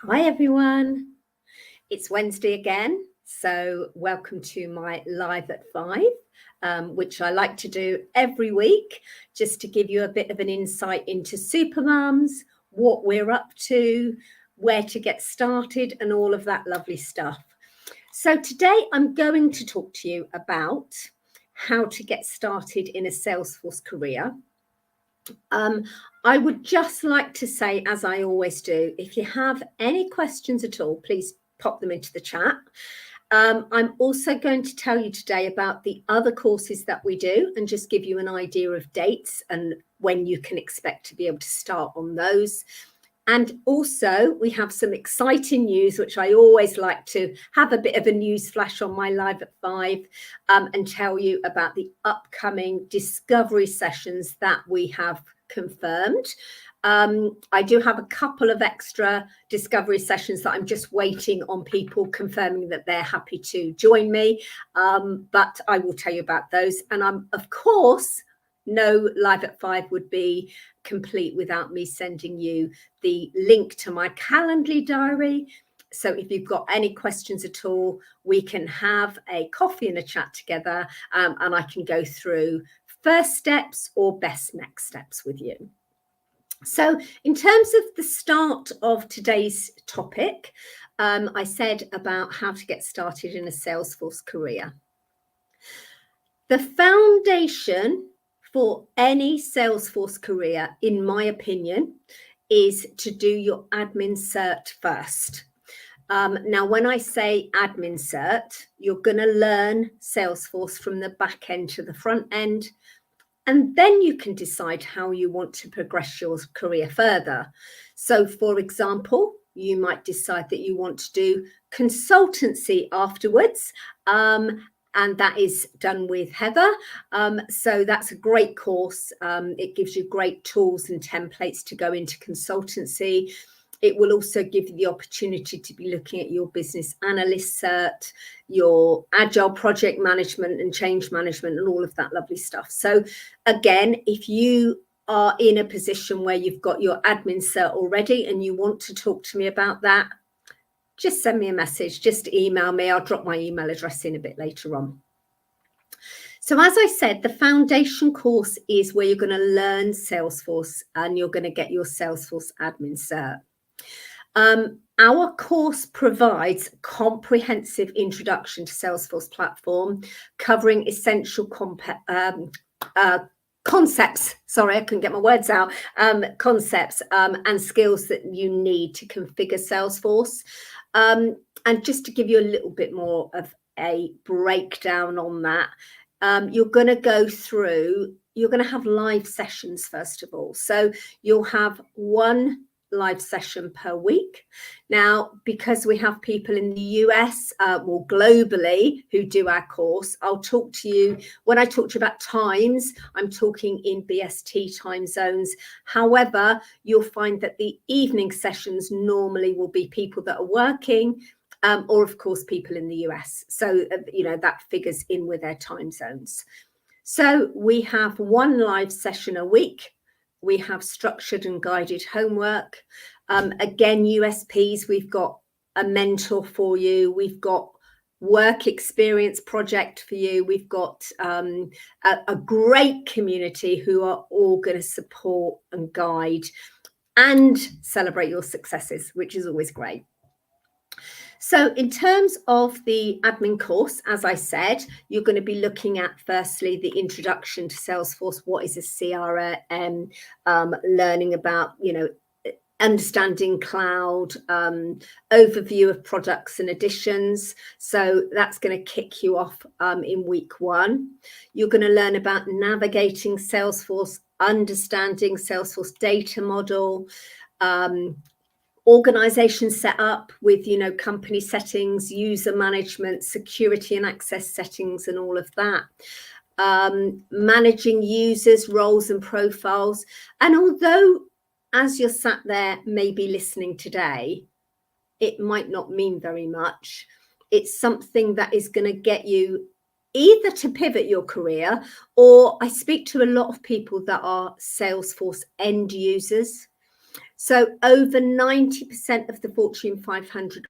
Hi everyone, it's Wednesday again, so welcome to my Live at 5, which I like to do every week, just to give you a bit of an insight into supermums, what we're up to, where to get started and all of that lovely stuff. So today I'm going to talk to you about how to get started in a Salesforce career. I would just like to say, as I always do, if you have any questions at all, please pop them into the chat. I'm also going to tell you today about the other courses that we do and just give you an idea of dates and when you can expect to be able to start on those. And also we have some exciting news, which I always like to have a bit of a news flash on my Live at 5 and tell you about the upcoming discovery sessions that we have confirmed. I do have a couple of extra discovery sessions that I'm just waiting on people confirming that they're happy to join me, but I will tell you about those. And I'm, of course, no Live at 5 would be complete without me sending you the link to my Calendly diary. So if you've got any questions at all, we can have a coffee and a chat together, and I can go through first steps or best next steps with you. So in terms of the start of today's topic, I said about how to get started in a Salesforce career. The foundation for any Salesforce career, in my opinion, is to do your admin cert first. Now, when I say admin cert, you're going to learn Salesforce from the back end to the front end, and then you can decide how you want to progress your career further. So, for example, you might decide that you want to do consultancy afterwards, and that is done with Heather. So that's a great course. It gives you great tools and templates to go into consultancy. It will also give you the opportunity to be looking at your business analyst cert, your agile project management and change management and all of that lovely stuff. So again, if you are in a position where you've got your admin cert already and you want to talk to me about that, just send me a message, just email me. I'll drop my email address in a bit later on. So as I said, the foundation course is where you're going to learn Salesforce and you're going to get your Salesforce admin cert. Our course provides a comprehensive introduction to Salesforce platform, covering essential concepts, sorry, I couldn't get my words out, concepts and skills that you need to configure Salesforce. And just to give you a little bit more of a breakdown on that, you're going to go through, you're going to have live sessions first of all. So you'll have one live session per week. Now, because we have people in the US or globally who do our course, I'll talk to you, when I talk to you about times, I'm talking in BST time zones. However, you'll find that the evening sessions normally will be people that are working, or of course people in the US. So, that figures in with their time zones. So we have one live session a week. We have structured and guided homework. Again, USPs, we've got a mentor for you. We've got work experience project for you. We've got a great community who are all going to support and guide and celebrate your successes, which is always great. So in terms of the admin course, as I said, you're going to be looking at firstly the introduction to Salesforce. What is a CRM? Learning about, understanding cloud, overview of products and additions. So that's going to kick you off in week 1. You're going to learn about navigating Salesforce, understanding Salesforce data model, organization set up with, company settings, user management, security and access settings, and all of that. Managing users, roles and profiles. And although, as you're sat there maybe listening today, it might not mean very much, it's something that is going to get you either to pivot your career, or I speak to a lot of people that are Salesforce end users. So over 90% of the Fortune 500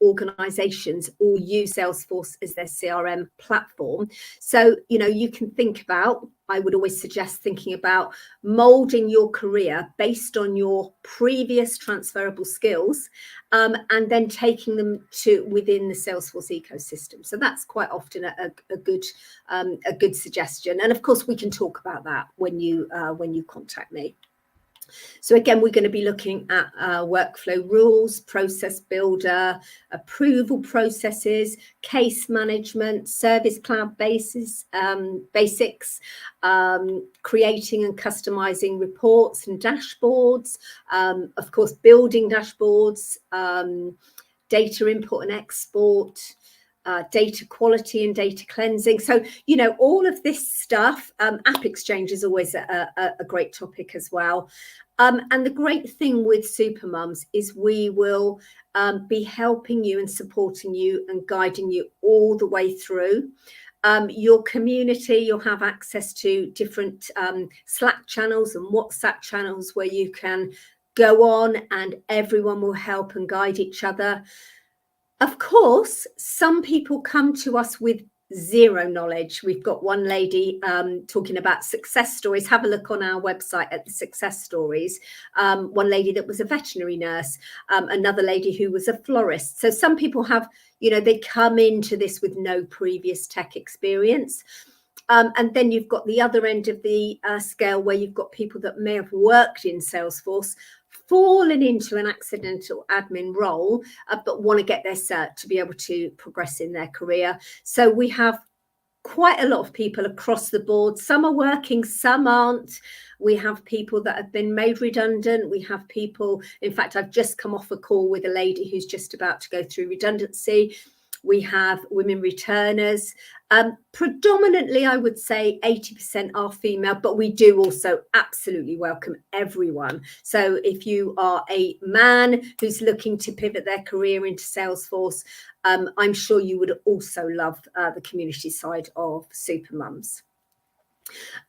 organizations all use Salesforce as their CRM platform. So, you know, you can think about, I would always suggest thinking about molding your career based on your previous transferable skills, and then taking them to within the Salesforce ecosystem. So that's quite often a good suggestion. And of course, we can talk about that when you contact me. So again, we're going to be looking at workflow rules, process builder, approval processes, case management, service cloud basics, creating and customizing reports and dashboards, of course, building dashboards, data import and export, data quality and data cleansing. So, you know, all of this stuff, App Exchange is always a great topic as well. And the great thing with Supermums is we will be helping you and supporting you and guiding you all the way through. Your community, you'll have access to different Slack channels and WhatsApp channels where you can go on and everyone will help and guide each other. Of course, some people come to us with zero knowledge. We've got one lady talking about success stories. Have a look on our website at the success stories. One lady that was a veterinary nurse, another lady who was a florist. So some people have, you know, they come into this with no previous tech experience. And then you've got the other end of the scale where you've got people that may have worked in Salesforce, fallen into an accidental admin role, but want to get their cert to be able to progress in their career. So we have quite a lot of people across the board. Some are working, some aren't. We have people that have been made redundant. We have people, in fact, I've just come off a call with a lady who's just about to go through redundancy. We have women returners. Predominantly, I would say 80% are female, but we do also absolutely welcome everyone. So if you are a man who's looking to pivot their career into Salesforce, I'm sure you would also love the community side of Supermums.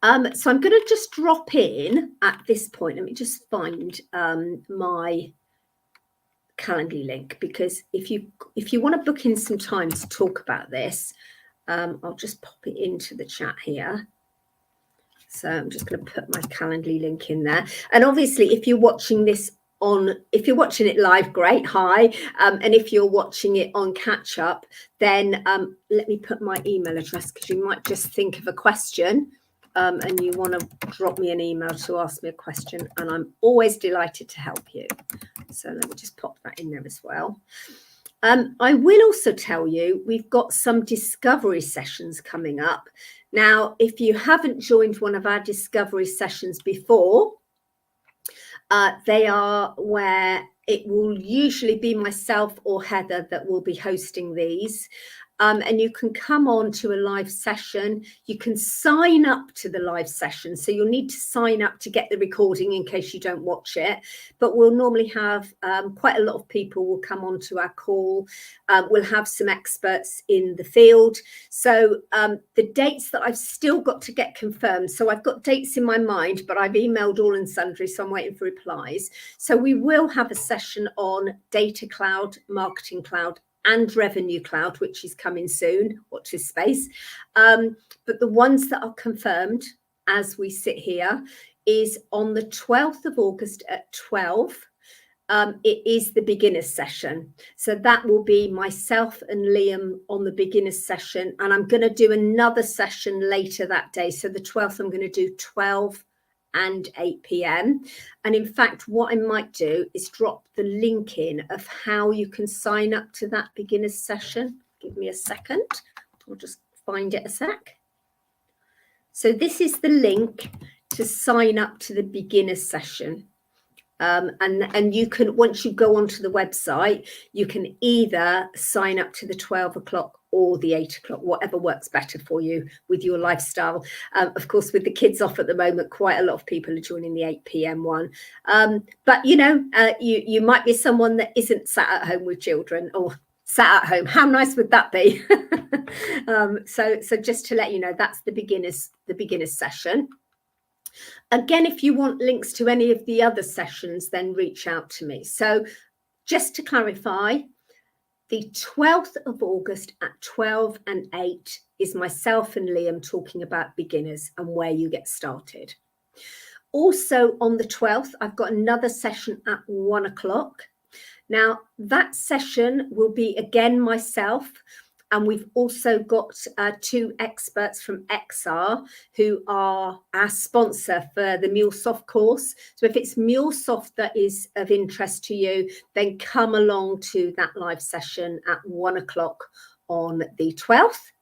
So I'm going to just drop in at this point. Let me just find my Calendly link, because if you want to book in some time to talk about this, I'll just pop it into the chat here. So I'm just going to put my Calendly link in there. And obviously, if you're watching this if you're watching it live, great, hi. And if you're watching it on catch up, then let me put my email address, because you might just think of a question and you want to drop me an email to ask me a question, and I'm always delighted to help you. So let me just pop that in there as well. I will also tell you we've got some discovery sessions coming up. Now, if you haven't joined one of our discovery sessions before, they are where it will usually be myself or Heather that will be hosting these. And you can come on to a live session. You can sign up to the live session. So you'll need to sign up to get the recording in case you don't watch it. But we'll normally have quite a lot of people will come on to our call. We'll have some experts in the field. So the dates that I've still got to get confirmed. So I've got dates in my mind, but I've emailed all and sundry, so I'm waiting for replies. So we will have a session on Data Cloud, Marketing Cloud, and Revenue Cloud, which is coming soon. Watch this space. But the ones that are confirmed as we sit here is on the 12th of August at 12. It is the beginners session. So that will be myself and Liam on the beginners session. And I'm going to do another session later that day. So the 12th, I'm going to do 12 and 8 p.m. And in fact, what I might do is drop the link in of how you can sign up to that beginner's session. Give me a second. I'll just find it a sec. So this is the link to sign up to the beginner's session. And you can, once you go onto the website, you can either sign up to the 12 o'clock or the 8 o'clock, whatever works better for you with your lifestyle. Of course, with the kids off at the moment, quite a lot of people are joining the 8 p.m. one. But, you know, you might be someone that isn't sat at home with children, or sat at home. How nice would that be? So just to let you know, that's the beginners session. Again, if you want links to any of the other sessions, then reach out to me. So just to clarify, the 12th of August at 12 and 8 is myself and Liam talking about beginners and where you get started. Also on the 12th, I've got another session at 1 o'clock. Now, that session will be again myself, and we've also got 2 experts from XR who are our sponsor for the MuleSoft course. So if it's MuleSoft that is of interest to you, then come along to that live session at 1 o'clock on the 12th.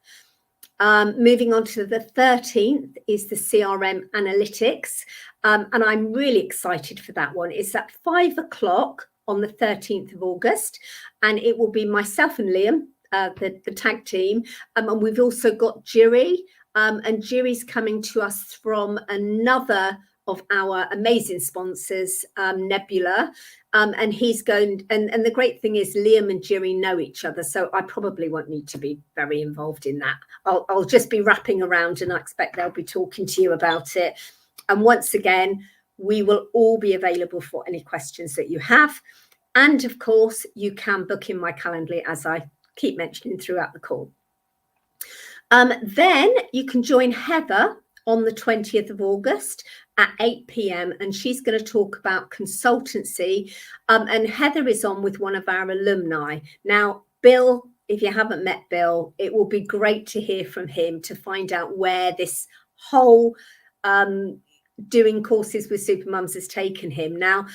Moving on to the 13th is the CRM analytics. And I'm really excited for that one. It's at 5 o'clock on the 13th of August, and it will be myself and Liam, the tag team. And we've also got Jiri, and Jiri's coming to us from another of our amazing sponsors, Nebula. And he's going, and the great thing is Liam and Jiri know each other, so I probably won't need to be very involved in that. I'll just be wrapping around, and I expect they'll be talking to you about it. And once again, we will all be available for any questions that you have. And of course, you can book in my Calendly, as I keep mentioning throughout the call. Then you can join Heather on the 20th of August at 8 p.m. and she's going to talk about consultancy. And Heather is on with one of our alumni. Now, Bill, if you haven't met Bill, it will be great to hear from him to find out where this whole doing courses with supermums has taken him. Now,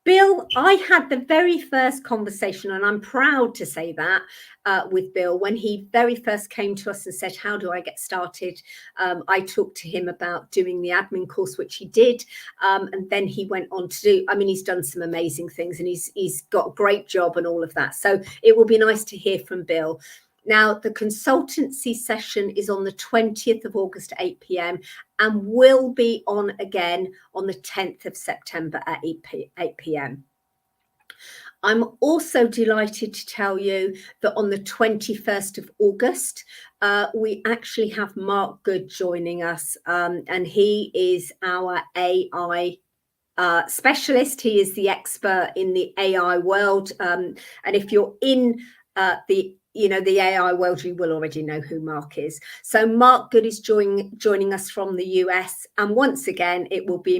Bill, I had the very first conversation, and I'm proud to say that, with Bill, when he very first came to us and said, how do I get started? I talked to him about doing the admin course, which he did. And then he went on to do, I mean, he's done some amazing things, and he's got a great job and all of that. So it will be nice to hear from Bill. Now, the consultancy session is on the 20th of August at 8 p.m. and will be on again on the 10th of September at 8 p.m. I'm also delighted to tell you that on the 21st of August, we actually have Mark Good joining us, and he is our AI specialist. He is the expert in the AI world, and if you're in the AI world, you will already know who Mark is. So Mark Good is joining us from the US. And once again, it will be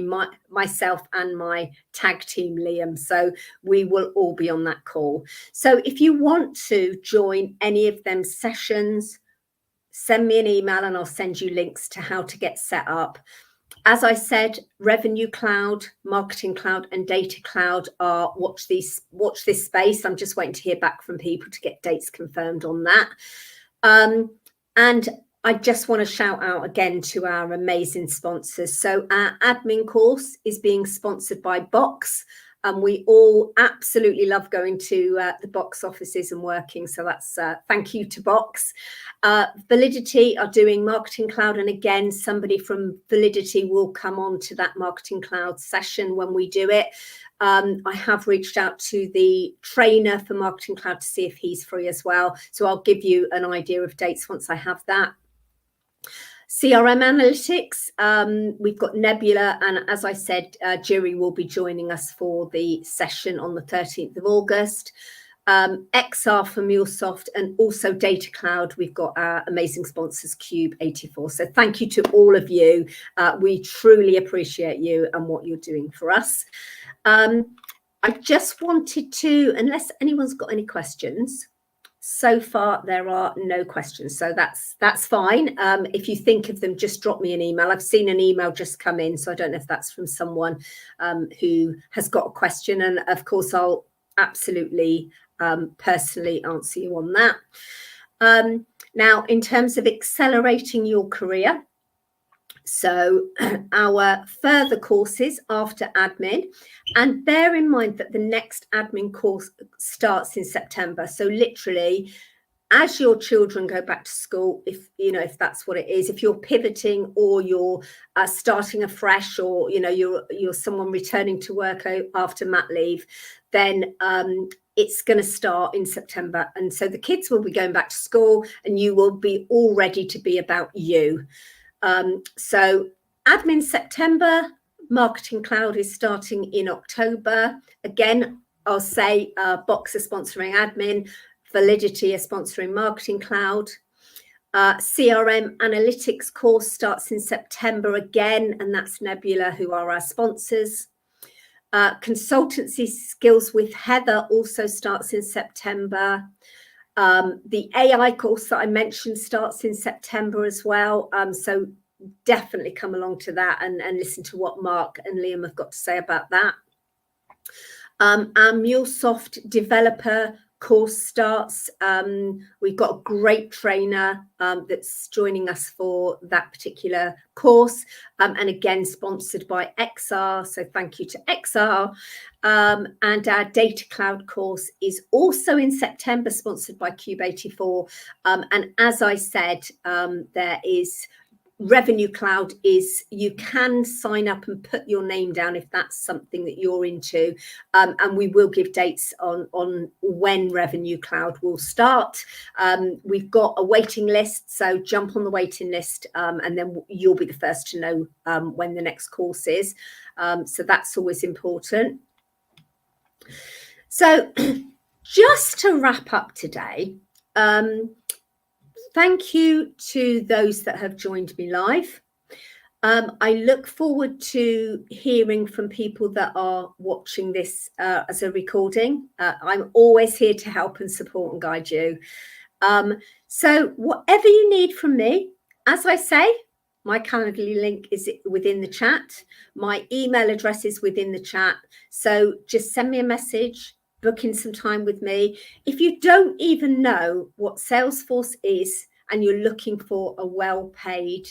myself and my tag team, Liam. So we will all be on that call. So if you want to join any of them sessions, send me an email and I'll send you links to how to get set up. As I said, Revenue Cloud, Marketing Cloud, and Data Cloud are watch this space. I'm just waiting to hear back from people to get dates confirmed on that. And I just want to shout out again to our amazing sponsors. So our admin course is being sponsored by Box. And we all absolutely love going to the Box offices and working. So that's thank you to Box. Validity are doing Marketing Cloud. And again, somebody from Validity will come on to that Marketing Cloud session when we do it. I have reached out to the trainer for Marketing Cloud to see if he's free as well. So I'll give you an idea of dates once I have that. CRM analytics, we've got Nebula, and as I said, Jiri will be joining us for the session on the 13th of August. XR for MuleSoft, and also Data Cloud, we've got our amazing sponsors, Cube84. So thank you to all of you. We truly appreciate you and what you're doing for us. I just wanted to, unless anyone's got any questions, so far there are no questions, so that's fine. If you think of them, just drop me an email. I've seen an email just come in, so I don't know if that's from someone who has got a question, and of course I'll absolutely personally answer you on that. Now, in terms of accelerating your career, so our further courses after admin, and bear in mind that the next admin course starts in September. So literally, as your children go back to school, if that's what it is, if you're pivoting or you're starting afresh, or you're someone returning to work after mat leave, then it's going to start in September. And so the kids will be going back to school, and you will be all ready to be about you. So admin September, Marketing Cloud is starting in October. Again, I'll say Box are sponsoring admin, Validity are sponsoring Marketing Cloud. CRM Analytics course starts in September again, and that's Nebula, who are our sponsors. Consultancy Skills with Heather also starts in September. The AI course that I mentioned starts in September as well. So definitely come along to that and listen to what Mark and Liam have got to say about that. Our MuleSoft developer course starts. We've got a great trainer that's joining us for that particular course, and again sponsored by XR, so thank you to XR. And our Data Cloud course is also in September, sponsored by Cube84. And as I said, there is Revenue Cloud is, you can sign up and put your name down if that's something that you're into, and we will give dates on when Revenue Cloud will start. We've got a waiting list, so jump on the waiting list, and then you'll be the first to know when the next course is. So that's always important. So just to wrap up today, thank you to those that have joined me live. I look forward to hearing from people that are watching this as a recording. I'm always here to help and support and guide you. So whatever you need from me, as I say, my Calendly link is within the chat. My email address is within the chat. So just send me a message, book in some time with me. If you don't even know what Salesforce is and you're looking for a well-paid,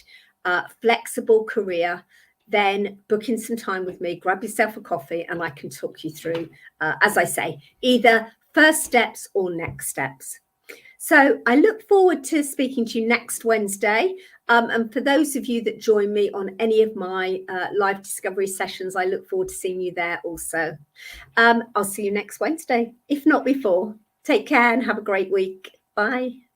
flexible career, then book in some time with me, grab yourself a coffee, and I can talk you through, as I say, either first steps or next steps. So I look forward to speaking to you next Wednesday. And for those of you that join me on any of my live discovery sessions, I look forward to seeing you there also. I'll see you next Wednesday, if not before. Take care and have a great week. Bye.